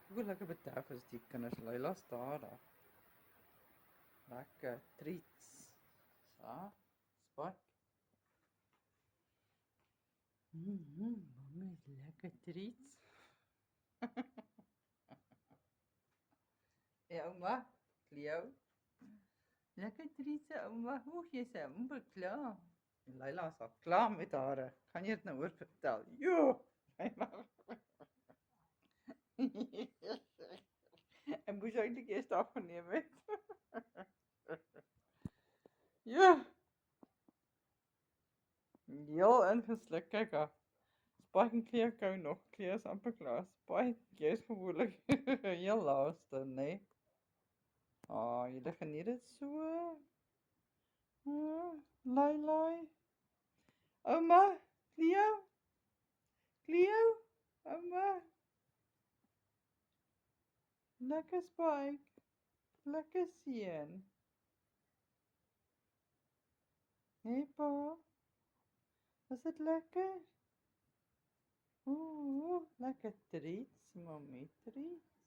Hoe lekker betuigen die kinders. Leila staar daar. Lekker treats. So, Spike. Mama, lekker treats. Ja, oma. Cleo. Lekker treats, oma. Hoe jy sê, amper klaar. Leila is al klaar met haar. Kan jy dit nou oor vertel? Jo! Leila. En moes eintlik eers afgeneem het. Ja. Heel ingesluk, kyk haar. Spike en Cleo kou nog. Cleo is amper klaar. Spike, jy is gewoonlik heel laaste, né? Julle geniet dit so. Lai. Ouma, Cleo, ouma. Lekker Spike. Lekker seun. Hey pa, is dit lekker? Lekker treats, mommy treats.